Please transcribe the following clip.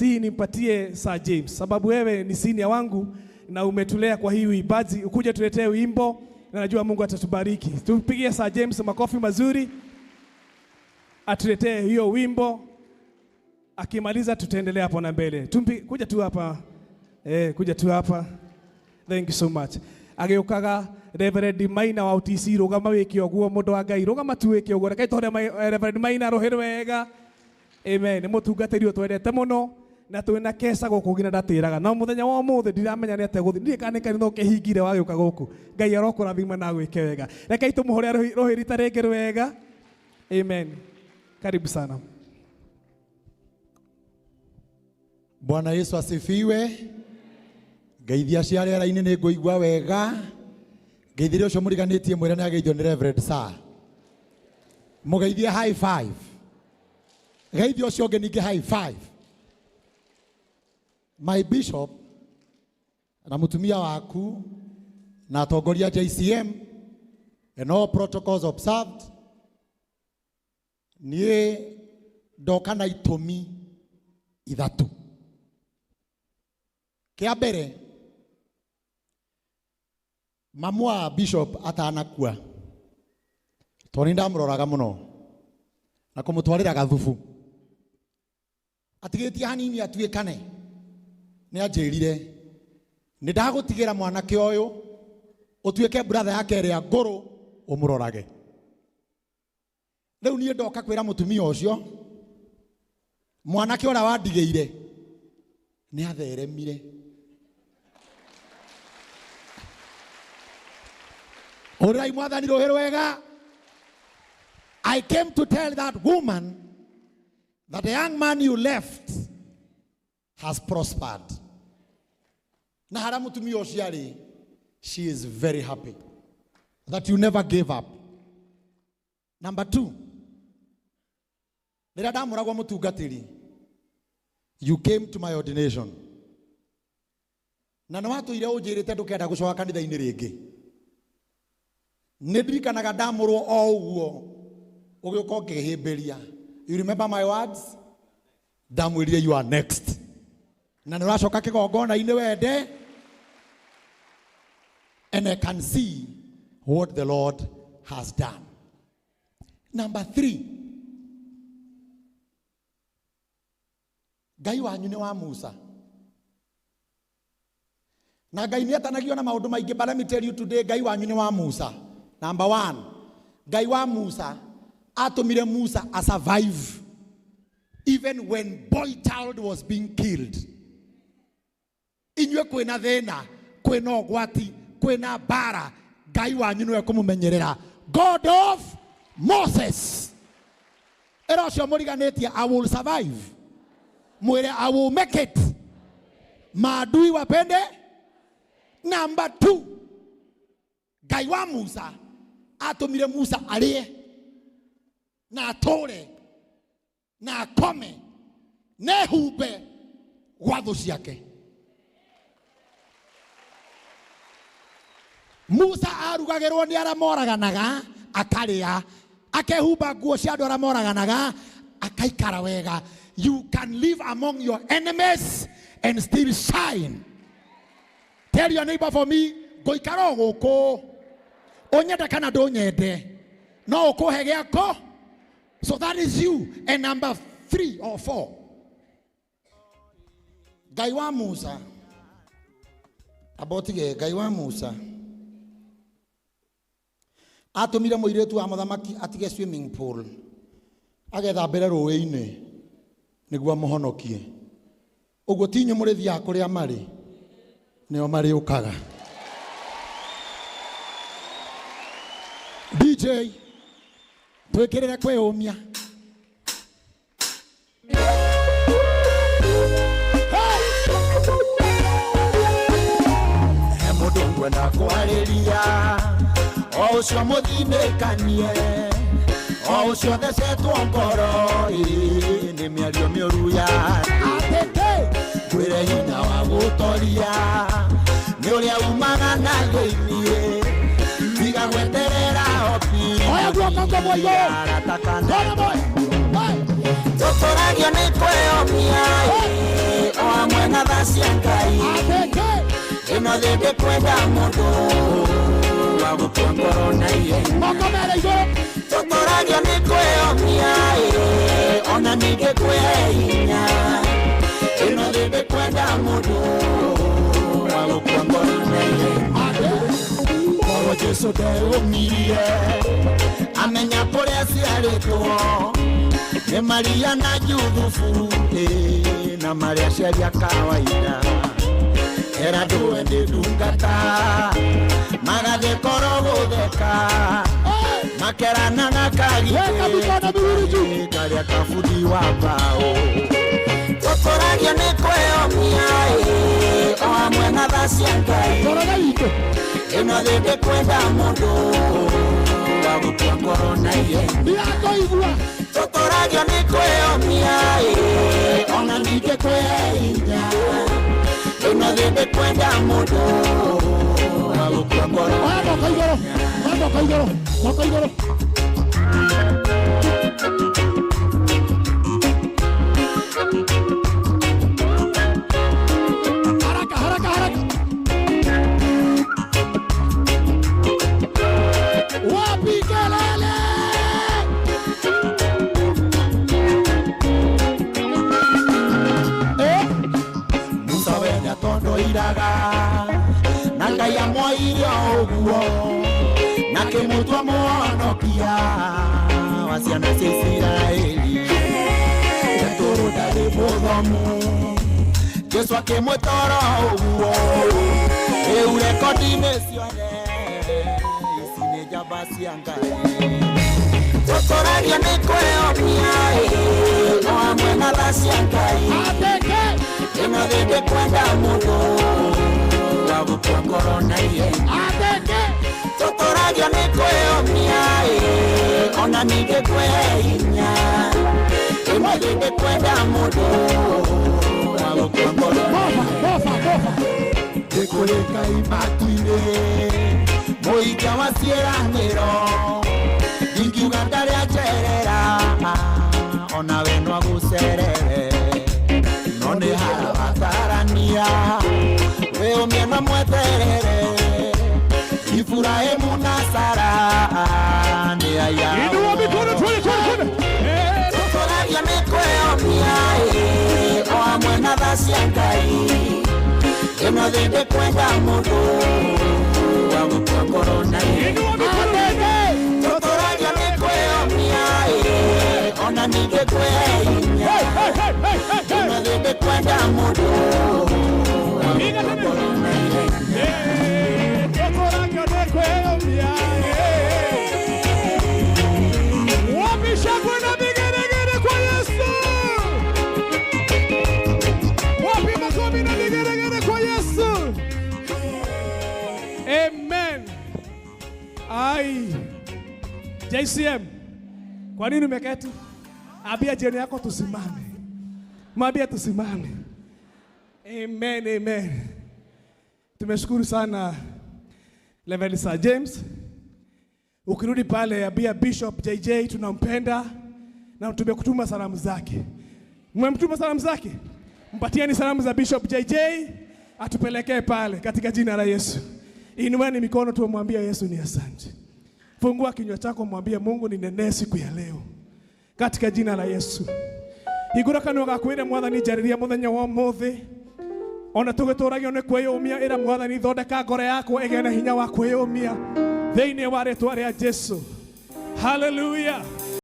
nimpatie Sir James, sababu wewe ni senior wangu na umetulea kwa hii uimbaji, ukuje tuletee wimbo na najua Mungu atatubariki. Tupigie Sir James makofi mazuri, atuletee hiyo wimbo. Akimaliza tutaendelea hapo na mbele. Kuja tu hapa. Kuja tu hapa. Thank you so much. Ageukaga Reverend Maina wa UTC rogama wiki oguo mundu wa Ngai rogama tu wiki oguo rekai tore Reverend Maina rohero wega. Amen. Mutungatiri utwendete muno na twina kesa guku gina ndatiraga no muthenya wa muthe ndiramenya ni ate guthi ndikanika no kehingire wa giuka guku Ngai arokurathima na gwike wega rekai tumuhoria rohirita renge wega. Amen. Karibu sana. Bwana Yesu asifiwe. Geithia ciare ara-ini ni nguigua wega. Geithire ucio muriganitie mwira ni ageithio ni Reverend Sir. Mugeithie high five. Geithio ucio ngi ningi high five. My bishop na mutumia waku na atongoria JCM and all protocols observed. Nie ndoka na itumi ithatu. Kia mbere, mamu wa bishop atanakua toni ndamuroraga muno na kumutwarira gathubu atigitie hanini atuikane ni anjirire ni ndagutigira mwanake uyu utuike brother yake ria nguru umurorage. Riu nie ndoka kwira mutumia ucio mwanake ora wandigeire ni atheremire. Orai mwathani rohero wega. I came to tell that woman that the young man you left has prospered. Na hara mutumia ucio ari, she is very happy that you never gave up. Number 2, rira ndamuragwa mutungatiri, you came to my ordination. Na nwatuire unjirite ndukenda gucoka kanitha-ini ringi. Ndirikanaga ndamurwo o uguo ugiuka ukihimbiria. You remember my words? Ndamwirire you are next. Na nuracoka kigongona-ini wende. And I can see what the Lord has done. Number 3. Ngai wanyu ni wa Musa. Na Ngai ni atanagio na maundu maingi, but let me tell you today, Ngai wanyu ni wa Musa. Number 1, Ngai wa Musa atumire Musa a survive even when boy child was being killed. Inywe kwina thina, kwina ogwati, kwina bara, Ngai wanyu niwe kumumenyerera. God of Moses. Erosho muriganitie, I will survive. Mwere, I will make it. Maadui wapende. Number 2, Ngai wa Musa atumire Musa alie na atore na akome na ehumbe gwa thu ciake. Musa arugagirwo ni ara moraganaga akaria, akehumba nguo cia andu ara moraganaga akaikara wega. You can live among your enemies and still shine. Tell your neighbor for me, goikara guku onyenda kana ndonyende no ukuhe giako. So that is you. And number 3 or 4, Ngai wa Musa abotige Ngai wa Musa atumire muiretu wa muthamaki atige swimming pool agethambire ruwi-ini niguo muhonokie. Uguo tinyo murithia kuria mari nio mari ukaga. DJ twikirire kwiyumia. Mundu ngwenda kwariria o ucio muthinekanie o ucio thecetwo ngoro ni miario miuru ya atete kwire hinya wa gutoria ni uria umaga na thini tiga gweterera opi oya guoko ngomoyo atakana Tutoragio ni kweyomia o amwe na tha cia Ngai ino thindi kwenda mundu wa gutua ngoro na ihenya. Tutoragio ni kweyomia ona ningi kwihinya ino thindi kwenda mundu wa gutua ngoro na ihenya. Koro Jesu ndeumirie amenya kuria ciaritwo ni Maria na Juthufu na Maria ciaria kawaida era nduwe ndi ndungata magathiĩ koro gũtheka makeranaga kagitĩ karĩa kabundi wa mbaũ. Tũkũragio nĩ kwĩyomia o hamwe na tha cia Ngai ĩno thĩ kwenda mũndũ wa gũtua ngoro na ihenya. Tũkũragio nĩ kwĩyomia ona ningĩ kwĩhinya ĩno thĩ kwenda mũndũ wa gũtua ngoro na ihenya. Na Ngai amwoire ũguo na kĩmũtua mũhonokia wa ciana cia Isiraeli. Tũtũrũ ndarĩ mũthomu Jesu akĩmũtwara ũguo rĩu rekondi-inĩ ciothe ici nĩ njamba cia Ngai. Tũkũragio nĩ kwĩyomia o hamwe na tha cia Ngai ĩno thĩ kwenda mũndũ wa gũtua ngoro na ihenya. Tũkũragio nĩ kwĩyomia ona ningĩ kwĩhinya ĩno thĩ kwenda mũndũ wa gũtua ngoro na ihenya. Ndĩkũrĩ Ngai matu-inĩ mũhinga wa ciĩranĩro ingiuga ndarĩ anjerera ona we no agũcerere no nĩ harabatarania wĩyũmie na mweterere Iburahĩmu na Sara nĩ aya. Tũkũragio nĩ kwĩyomia o hamwe na tha cia Ngai ĩno thĩ kwenda mũndũ wa gũtua ngoro na ihenya. Tũkũragio nĩ kwĩyomia ona ningĩ kwĩhinya ĩno thĩ kwenda mũndũ wa gũtua ngoro na ihenya. Tũkũragio nĩ kwĩyomia wapi shangwe na vigeregere kwa Yesu, wapi makofi na vigeregere kwa Yesu. Amen. Ai JCM, kwa nini umeketi? Ambia jirani yako tusimame. Mwambie tusimame. Amen, amen. Tumeshukuru sana Reverend Sir James. Ukirudi pale ambia Bishop JJ tunampenda na tumekutuma salamu zake. Mmemtuma salamu zake? Mpatieni salamu za Bishop JJ atupelekee pale katika jina la Yesu. Inueni mikono tumwambie Yesu ni asante. Fungua kinywa chako mwambie Mungu ninenee siku ya leo katika jina la Yesu. Igura kanwa gakwire mwathani njariria muthenya wa muthi ona tugĩtũragio nĩ kwĩyũmia ĩra mwathani thondeka ngoro yako ĩgĩe na hinya wa kwĩyũmia thĩinĩ wa rĩĩtwa rĩa Jesũ. Hallelujah.